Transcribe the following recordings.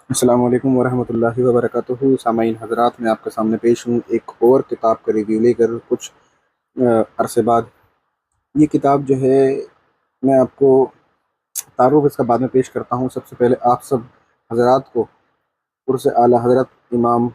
السلام علیکم ورحمۃ اللہ وبرکاتہ۔ سامعین حضرات، میں آپ کے سامنے پیش ہوں ایک اور کتاب کا ریویو لے کر کچھ عرصے بعد۔ یہ کتاب جو ہے، میں آپ کو تعارف اس کا بعد میں پیش کرتا ہوں۔ سب سے پہلے آپ سب حضرات کو عرس اعلیٰ حضرت امام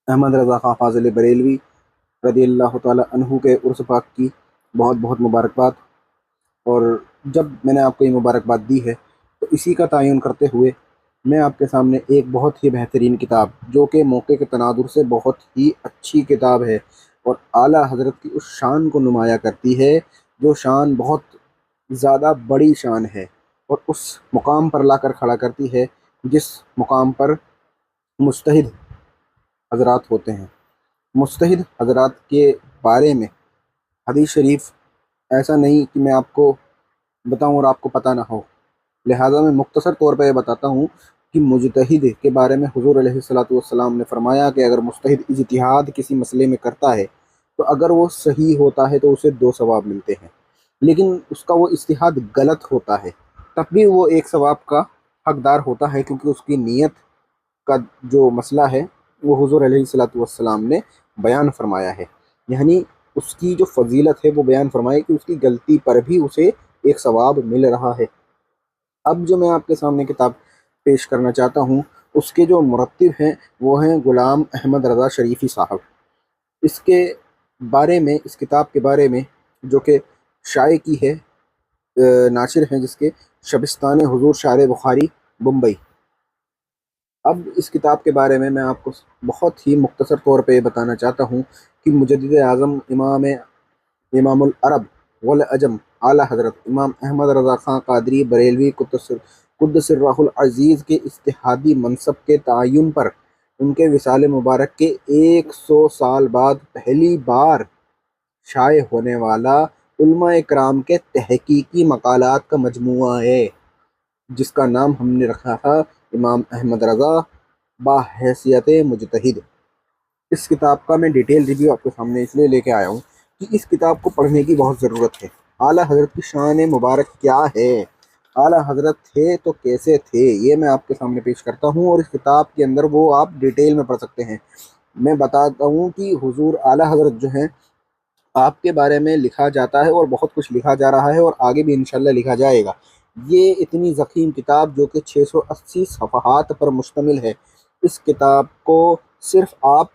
احمد رضا خان فاضل بریلوی رضی اللہ تعالی عنہ کے عرس پاک کی بہت بہت مبارکباد۔ اور جب میں نے آپ کو یہ مبارکباد دی ہے تو اسی کا تعین کرتے ہوئے میں آپ کے سامنے ایک بہت ہی بہترین کتاب، جو کہ موقع کے تناظر سے بہت ہی اچھی کتاب ہے اور اعلیٰ حضرت کی اس شان کو نمایاں کرتی ہے جو شان بہت زیادہ بڑی شان ہے، اور اس مقام پر لا کر کھڑا کرتی ہے جس مقام پر مجتہد حضرات ہوتے ہیں۔ مجتہد حضرات کے بارے میں حدیث شریف ایسا نہیں کہ میں آپ کو بتاؤں اور آپ کو پتہ نہ ہو، لہٰذا میں مختصر طور پہ یہ بتاتا ہوں کہ مجتہد کے بارے میں حضور علیہ الصلوۃ والسلام نے فرمایا کہ اگر مجتہد اجتہاد کسی مسئلے میں کرتا ہے تو اگر وہ صحیح ہوتا ہے تو اسے 2 ثواب ملتے ہیں، لیکن اس کا وہ اجتہاد غلط ہوتا ہے تب بھی وہ 1 ثواب کا حقدار ہوتا ہے، کیونکہ اس کی نیت کا جو مسئلہ ہے وہ حضور علیہ الصلوۃ والسلام نے بیان فرمایا ہے، یعنی اس کی جو فضیلت ہے وہ بیان فرمائی کہ اس کی غلطی پر بھی اسے 1 ثواب مل رہا ہے۔ اب جو میں آپ کے سامنے کتاب پیش کرنا چاہتا ہوں، اس کے جو مرتب ہیں وہ ہیں غلام احمد رضا شریفی صاحب۔ اس کے بارے میں، اس کتاب کے بارے میں جو کہ شائع کی ہے، ناشر ہیں جس کے شبستان حضور شارع بخاری بمبئی۔ اب اس کتاب کے بارے میں آپ کو بہت ہی مختصر طور پہ یہ بتانا چاہتا ہوں کہ مجدد اعظم امام العرب والعجم اعلیٰ حضرت امام احمد رضا خان قادری بریلوی قدس سرہ العزیز کے اجتہادی منصب کے تعین پر ان کے وصال مبارک کے 100 سال بعد پہلی بار شائع ہونے والا علماء کرام کے تحقیقی مقالات کا مجموعہ ہے، جس کا نام ہم نے رکھا تھا امام احمد رضا بحیثیت مجتہد۔ اس کتاب کا میں ڈیٹیل ریویو آپ کے سامنے اس لیے لے کے آیا ہوں کہ اس کتاب کو پڑھنے کی بہت ضرورت ہے۔ اعلیٰ حضرت کی شان مبارک کیا ہے، اعلیٰ حضرت تھے تو کیسے تھے، یہ میں آپ کے سامنے پیش کرتا ہوں، اور اس کتاب کے اندر وہ آپ ڈیٹیل میں پڑھ سکتے ہیں۔ میں بتاتا ہوں کہ حضور اعلیٰ حضرت جو ہیں آپ کے بارے میں لکھا جاتا ہے اور بہت کچھ لکھا جا رہا ہے اور آگے بھی انشاءاللہ لکھا جائے گا۔ یہ اتنی ضخیم کتاب جو کہ 680 صفحات پر مشتمل ہے، اس کتاب کو صرف آپ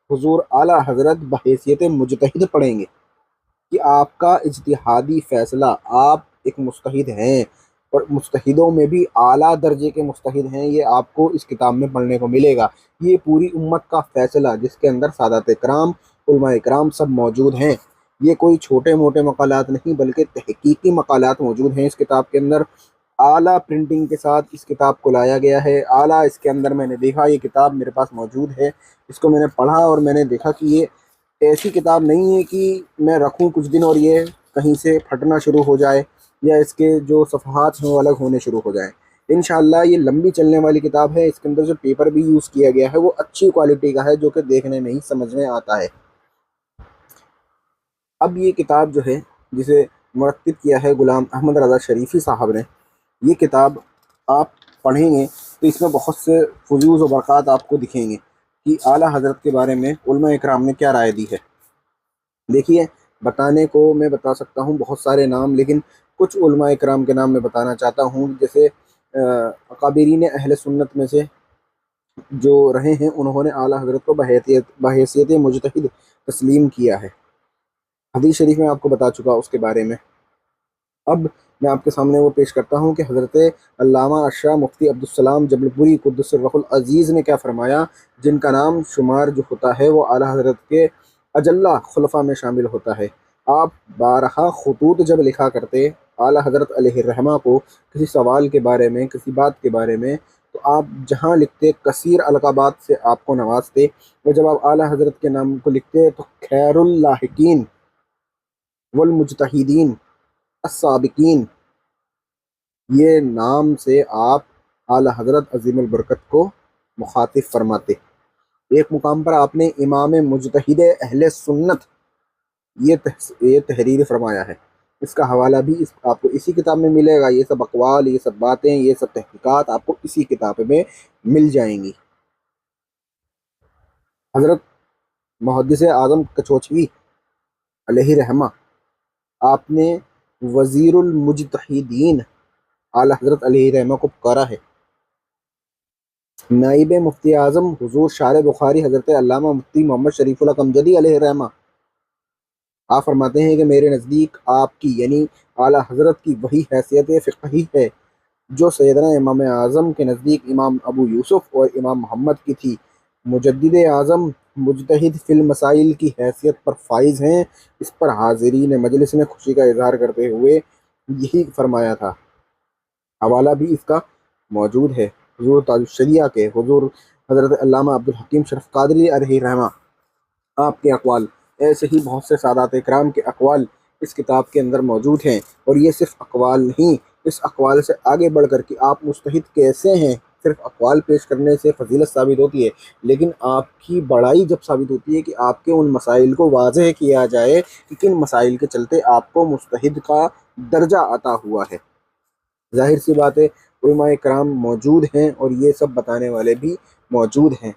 حضور اعلیٰ حضرت بحیثیت مجتہد پڑھیں گے کہ آپ کا اجتہادی فیصلہ، آپ ایک مجتہد ہیں اور مجتہدوں میں بھی اعلیٰ درجے کے مجتہد ہیں، یہ آپ کو اس کتاب میں پڑھنے کو ملے گا۔ یہ پوری امت کا فیصلہ جس کے اندر سادات کرام، علماء کرام سب موجود ہیں، یہ کوئی چھوٹے موٹے مقالات نہیں بلکہ تحقیقی مقالات موجود ہیں اس کتاب کے اندر۔ اعلیٰ پرنٹنگ کے ساتھ اس کتاب کو لایا گیا ہے، اعلیٰ اس کے اندر میں نے دیکھا، یہ کتاب میرے پاس موجود ہے، اس کو میں نے پڑھا اور میں نے دیکھا کہ یہ ایسی کتاب نہیں ہے کہ میں رکھوں کچھ دن اور یہ کہیں سے پھٹنا شروع ہو جائے یا اس کے جو صفحات ہیں وہ الگ ہونے شروع ہو جائیں۔ انشاءاللہ یہ لمبی چلنے والی کتاب ہے، اس کے اندر جو پیپر بھی یوز کیا گیا ہے وہ اچھی کوالٹی کا ہے، جو کہ دیکھنے میں ہی سمجھ میں آتا ہے۔ اب یہ کتاب جو ہے جسے مرتب کیا ہے غلام احمد رضا شریفی صاحب نے، یہ کتاب آپ پڑھیں گے تو اس میں بہت سے فیوز و برکات آپ کو دکھیں گے کہ اعلیٰ حضرت کے بارے میں علماء اکرام نے کیا رائے دی ہے۔ دیکھیے، بتانے کو میں بتا سکتا ہوں بہت سارے نام، لیکن کچھ علماء اکرام کے نام میں بتانا چاہتا ہوں، جیسے اکابرین اہل سنت میں سے جو رہے ہیں انہوں نے اعلیٰ حضرت کو بحیثیت مجتہد تسلیم کیا ہے۔ حدیث شریف میں آپ کو بتا چکا اس کے بارے میں۔ اب میں آپ کے سامنے وہ پیش کرتا ہوں کہ حضرت علامہ اشرف مفتی عبدالسلام جبل پوری قدس سرہ العزیز نے کیا فرمایا، جن کا نام شمار جو ہوتا ہے وہ اعلیٰ حضرت کے اجلہ خلفاء میں شامل ہوتا ہے۔ آپ بارہا خطوط جب لکھا کرتے اعلیٰ حضرت علیہ الرحمہ کو کسی سوال کے بارے میں، کسی بات کے بارے میں، تو آپ جہاں لکھتے کثیر القابات سے آپ کو نوازتے، اور جب آپ اعلیٰ حضرت کے نام کو لکھتے تو خیر اللاحقین والمجتہدین السابقین، یہ نام سے آپ اعلیٰ حضرت عظیم البرکت کو مخاطب فرماتے۔ ایک مقام پر آپ نے امام مجتہد اہل سنت یہ تحریر فرمایا ہے، اس کا حوالہ بھی آپ کو اسی کتاب میں ملے گا۔ یہ سب اقوال، یہ سب باتیں، یہ سب تحقیقات آپ کو اسی کتاب میں مل جائیں گی۔ حضرت محدث اعظم کچوچوی علیہ رحمہ، آپ نے وزیر المجتہدین اعلیٰ حضرت علیہ رحمہ کو پکارا ہے۔ نائب مفتی اعظم حضور شارح بخاری حضرت علامہ مفتی محمد شریف اللہ کمجدی علیہ رحمہ، آپ فرماتے ہیں کہ میرے نزدیک آپ کی یعنی اعلیٰ حضرت کی وہی حیثیت فقہی ہے جو سیدنا امام اعظم کے نزدیک امام ابو یوسف اور امام محمد کی تھی۔ مجدد اعظم مجتہد فی المسائل کی حیثیت پر فائز ہیں۔ اس پر حاضرین مجلس نے خوشی کا اظہار کرتے ہوئے یہی فرمایا تھا۔ حوالہ بھی اس کا موجود ہے۔ حضور تاج الشریعہ کے حضور حضرت علامہ عبدالحکیم شرف قادری علیہ رحمہ، آپ کے اقوال، ایسے ہی بہت سے سادات اکرام کے اقوال اس کتاب کے اندر موجود ہیں۔ اور یہ صرف اقوال نہیں، اس اقوال سے آگے بڑھ کر کہ آپ مجتہد کیسے ہیں، صرف اقوال پیش کرنے سے فضیلت ثابت ہوتی ہے، لیکن آپ کی بڑائی جب ثابت ہوتی ہے کہ آپ کے ان مسائل کو واضح کیا جائے کہ کن مسائل کے چلتے آپ کو مجتہد کا درجہ عطا ہوا ہے۔ ظاہر سی بات ہے علماء کرام موجود ہیں اور یہ سب بتانے والے بھی موجود ہیں۔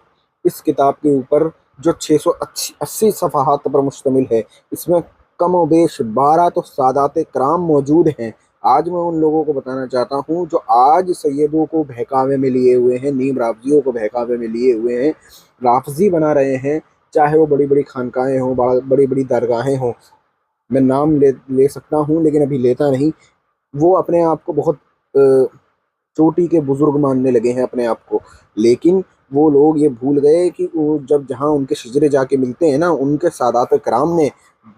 اس کتاب کے اوپر جو 680 صفحات پر مشتمل ہے، اس میں کم و بیش 12 تو سادات کرام موجود ہیں۔ آج میں ان لوگوں کو بتانا چاہتا ہوں جو آج سیدوں کو بہکاوے میں لیے ہوئے ہیں، نیم رافضیوں کو بہکاوے میں لیے ہوئے ہیں، رافضی بنا رہے ہیں، چاہے وہ بڑی بڑی خانقاہیں ہوں، بڑی بڑی درگاہیں ہوں، میں نام لے سکتا ہوں لیکن ابھی لیتا نہیں۔ وہ اپنے آپ کو بہت چوٹی کے بزرگ ماننے لگے ہیں اپنے آپ کو، لیکن وہ لوگ یہ بھول گئے کہ وہ جہاں ان کے شجرے جا کے ملتے ہیں نا، ان کے سادات کرام نے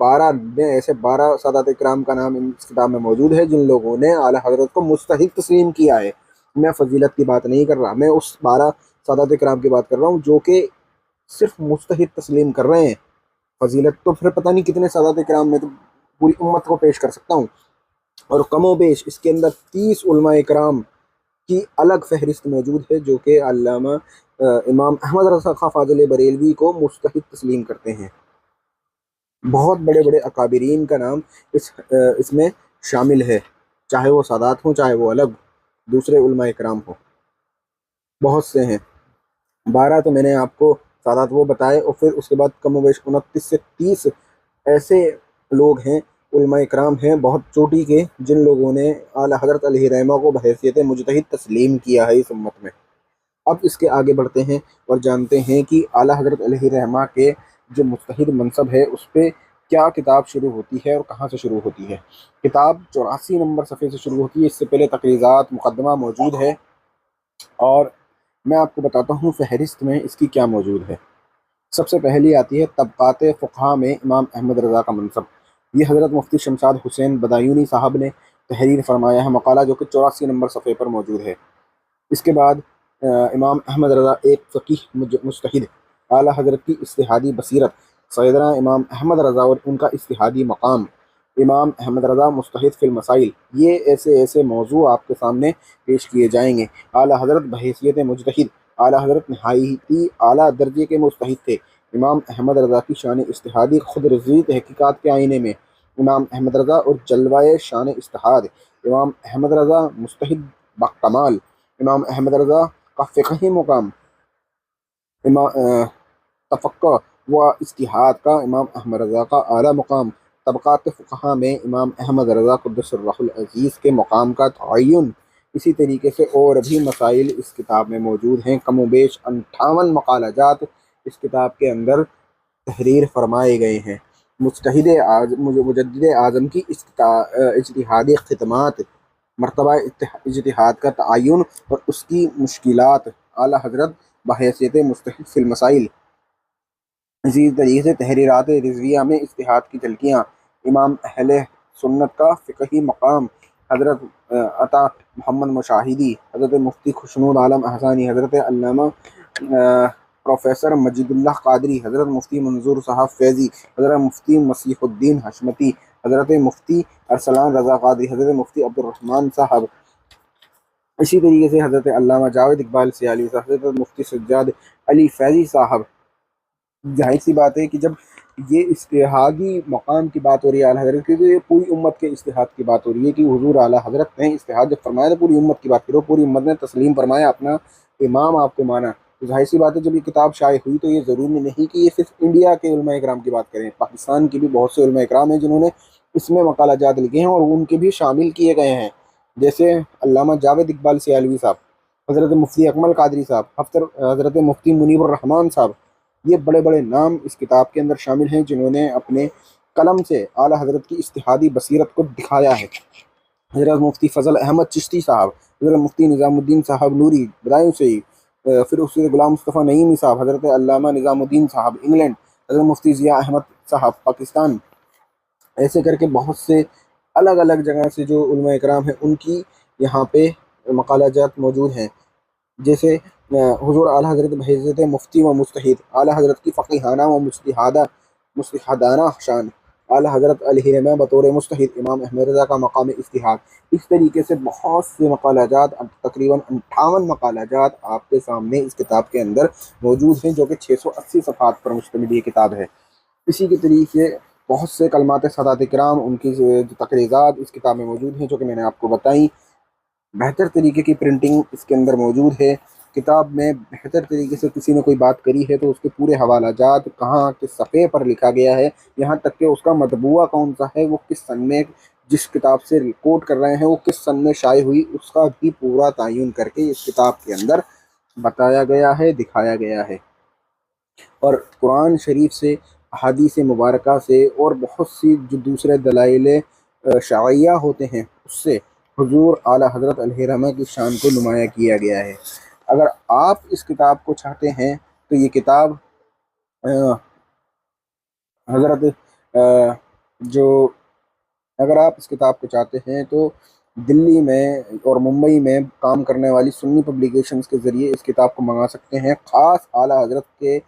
12 سادات کرام کا نام اس کتاب میں موجود ہے جن لوگوں نے اعلیٰ حضرت کو مستحق تسلیم کیا ہے۔ میں فضیلت کی بات نہیں کر رہا، میں اس 12 سادات کرام کی بات کر رہا ہوں جو کہ صرف مستحق تسلیم کر رہے ہیں۔ فضیلت تو پھر پتہ نہیں کتنے سادات کرام میں تو پوری امت کو پیش کر سکتا ہوں۔ اور کم و بیش اس کے اندر 30 علماء کرام کی الگ فہرست موجود ہے جو کہ علامہ امام احمد رضا خاں فاضل بریلوی کو مستحق تسلیم کرتے ہیں۔ بہت بڑے بڑے اکابرین کا نام اس میں شامل ہے، چاہے وہ سادات ہوں، چاہے وہ الگ دوسرے علماء کرام ہوں، بہت سے ہیں۔ 12 تو میں نے آپ کو سادات وہ بتائے، اور پھر اس کے بعد کم و بیش 29 سے 30 ایسے لوگ ہیں، علماء کرام ہیں بہت چوٹی کے، جن لوگوں نے اعلیٰ حضرت علیہ رحمہ کو بحیثیت مجتہد تسلیم کیا ہے اس امت میں۔ اب اس کے آگے بڑھتے ہیں اور جانتے ہیں کہ اعلیٰ حضرت علیہ رحمہ کے جو مجتہد منصب ہے اس پہ کیا کتاب شروع ہوتی ہے اور کہاں سے شروع ہوتی ہے۔ کتاب 84 نمبر صفحے سے شروع ہوتی ہے۔ اس سے پہلے تقریضات مقدمہ موجود ہے، اور میں آپ کو بتاتا ہوں فہرست میں اس کی کیا موجود ہے۔ سب سے پہلی آتی ہے طبقات فقہا میں امام احمد رضا کا منصب۔ یہ حضرت مفتی شمشاد حسین بدایونی صاحب نے تحریر فرمایا ہے مقالہ، جو کہ 84 نمبر صفحے پر موجود ہے۔ اس کے بعد امام احمد رضا ایک فقیہ مجتہد، اعلیٰ حضرت کی اجتہادی بصیرت، سیدنا امام احمد رضا اور ان کا اجتہادی مقام، امام احمد رضا مجتہد فی المسائل، یہ ایسے موضوع آپ کے سامنے پیش کیے جائیں گے۔ اعلیٰ حضرت بحیثیت مجتہد، اعلیٰ حضرت نہایتی اعلیٰ درجے کے مجتہد تھے۔ امام احمد رضا کی شان اجتہادی خود رضوی تحقیقات کے آئینے میں، امام احمد رضا اور جلوہ شان اجتہاد، امام احمد رضا مجتہد بکمال، امام احمد رضا کا فقہی مقام، تفقہ و اجتہاد کا امام احمد رضا کا اعلیٰ مقام، طبقات فقہا میں امام احمد رضا قدس الروح العزیز کے مقام کا تعین۔ اسی طریقے سے اور بھی مسائل اس کتاب میں موجود ہیں۔ کم و بیش 58 مقالہ جات اس کتاب کے اندر تحریر فرمائے گئے ہیں۔ مجدد اعظم کی اجتہادی خدمات، مرتبہ اجتہاد کا تعین اور اس کی مشکلات، اعلیٰ حضرت بحیثیت مجتہد فی المسائل۔ اسی طریقے سے تحریرات رضویہ میں اجتہاد کی جھلکیاں، امام اہل سنت کا فقہی مقام، حضرت عطا محمد مشاہدی، حضرت مفتی خوشنود عالم احسانی، حضرت علامہ پروفیسر مجید اللہ قادری، حضرت مفتی منظور صاحب فیضی، حضرت مفتی مسیح الدین حشمتی، حضرت مفتی ارسلان رضا قادری، حضرت مفتی عبد الرحمن صاحب، اسی طریقے سے حضرت علامہ جاوید اقبال سیالی صاحب، حضرت مفتی سجاد علی فیضی صاحب۔ ظاہر سی بات ہے کہ جب یہ اجتہادی مقام کی بات ہو رہی ہے اعلیٰ حضرت کی، تو یہ پوری امت کے اجتہاد کی بات ہو رہی ہے کہ حضور اعلیٰ حضرت نے اجتہاد جب فرمایا تو پوری امت کی بات کرو، پوری امت نے تسلیم فرمایا، اپنا امام آپ کو مانا۔ تو ظاہر سی بات ہے جب یہ کتاب شائع ہوئی تو یہ ضروری نہیں کہ یہ صرف انڈیا کے علماء اکرام کی بات کریں، پاکستان کی بھی بہت سے علماء اکرام ہیں جنہوں نے اس میں مقالہ جات لکھے ہیں اور ان کے بھی شامل کیے گئے ہیں، جیسے علامہ جاوید اقبال سیالوی صاحب، حضرت مفتی اکمل قادری صاحب، حضرت مفتی منیب الرحمان صاحب، یہ بڑے بڑے نام اس کتاب کے اندر شامل ہیں جنہوں نے اپنے قلم سے اعلیٰ حضرت کی اجتہادی بصیرت کو دکھایا ہے۔ حضرت مفتی فضل احمد چشتی صاحب، حضرت مفتی نظام الدین صاحب نوری بدایوں سے ہی، پھر اس سے غلام مصطفیٰ نعیمی صاحب، حضرت علامہ نظام الدین صاحب انگلینڈ، حضرت مفتی ضیاء احمد صاحب پاکستان، ایسے کر کے بہت سے الگ الگ جگہ سے جو علماء اکرام ہیں ان کی یہاں پہ مقالہ جات موجود ہیں، جیسے حضور اعلیٰ حضرت بحیثیت مفتی و مجتہد، اعلیٰ حضرت کی فقیہانہ و مجتہدانہ شان، اعلیٰ حضرت علیہ رحمہ بطور مجتہد امام احمد رضا کا مقام اجتہاد، اس طریقے سے بہت سے مقالہ جات، تقریباً 58 مقالہ جات آپ کے سامنے اس کتاب کے اندر موجود ہیں، جو کہ 680 صفحات پر مشتمل یہ کتاب ہے۔ اسی کے طریقے بہت سے کلمات سادات کرام، ان کی جو تقریرات اس کتاب میں موجود ہیں جو کہ میں نے آپ کو بتائیں۔ بہتر طریقے کی پرنٹنگ اس کے اندر موجود ہے، کتاب میں بہتر طریقے سے کسی نے کوئی بات کری ہے تو اس کے پورے حوالہ جات کہاں کس صفحے پر لکھا گیا ہے، یہاں تک کہ اس کا مطبوعہ کون سا ہے، وہ کس سن میں، جس کتاب سے کوٹ کر رہے ہیں وہ کس سن میں شائع ہوئی، اس کا بھی پورا تعین کر کے اس کتاب کے اندر بتایا گیا ہے، دکھایا گیا ہے۔ اور قرآن شریف سے، احادیث مبارکہ سے اور بہت سی جو دوسرے دلائل شرعیہ ہوتے ہیں اس سے حضور اعلیٰ حضرت علیہ رحمہ کی شان کو نمایاں کیا گیا ہے۔ اگر آپ اس کتاب کو چاہتے ہیں تو یہ کتاب حضرت جو اگر آپ اس کتاب کو چاہتے ہیں تو دلی میں اور ممبئی میں کام کرنے والی سنی پبلیکیشنز کے ذریعے اس کتاب کو منگا سکتے ہیں۔ خاص اعلیٰ حضرت کے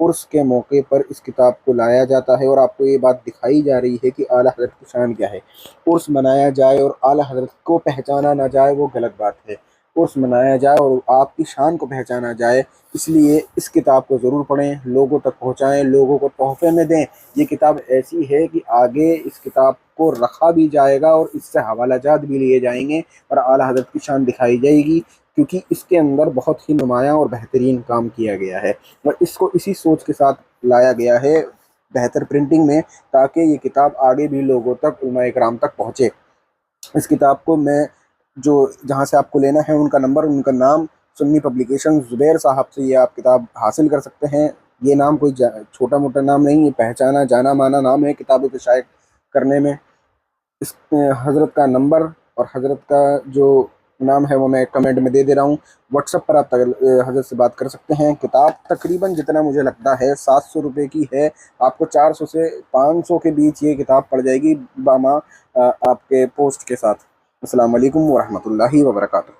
عرس کے موقع پر اس کتاب کو لایا جاتا ہے اور آپ کو یہ بات دکھائی جا رہی ہے کہ اعلیٰ حضرت کی شان کیا ہے۔ عرس منایا جائے اور اعلیٰ حضرت کو پہچانا نہ جائے وہ غلط بات ہے، عرس منایا جائے اور آپ کی شان کو پہچانا جائے، اس لیے اس کتاب کو ضرور پڑھیں، لوگوں تک پہنچائیں، لوگوں کو تحفے میں دیں۔ یہ کتاب ایسی ہے کہ آگے اس کتاب کو رکھا بھی جائے گا اور اس سے حوالہ جات بھی لیے جائیں گے اور اعلیٰ حضرت کی شان دکھائی جائے گی، کیونکہ اس کے اندر بہت ہی نمایاں اور بہترین کام کیا گیا ہے اور اس کو اسی سوچ کے ساتھ لایا گیا ہے بہتر پرنٹنگ میں، تاکہ یہ کتاب آگے بھی لوگوں تک، علماء اکرام تک پہنچے۔ اس کتاب کو میں جہاں سے آپ کو لینا ہے ان کا نمبر، ان کا نام، سنی پبلیکیشن زبیر صاحب سے یہ آپ کتاب حاصل کر سکتے ہیں۔ یہ نام کوئی چھوٹا موٹا نام نہیں، یہ پہچانا جانا مانا نام ہے کتابوں کو شائع کرنے میں۔ اس حضرت کا نمبر اور حضرت کا جو نام ہے وہ میں کمنٹ میں دے رہا ہوں، واٹس ایپ پر آپ حضرت سے بات کر سکتے ہیں۔ کتاب تقریباً جتنا مجھے لگتا ہے 700 روپے کی ہے، آپ کو 400 سے 500 کے بیچ یہ کتاب پڑ جائے گی باما آپ کے پوسٹ کے ساتھ۔ السلام علیکم ورحمۃ اللہ وبرکاتہ۔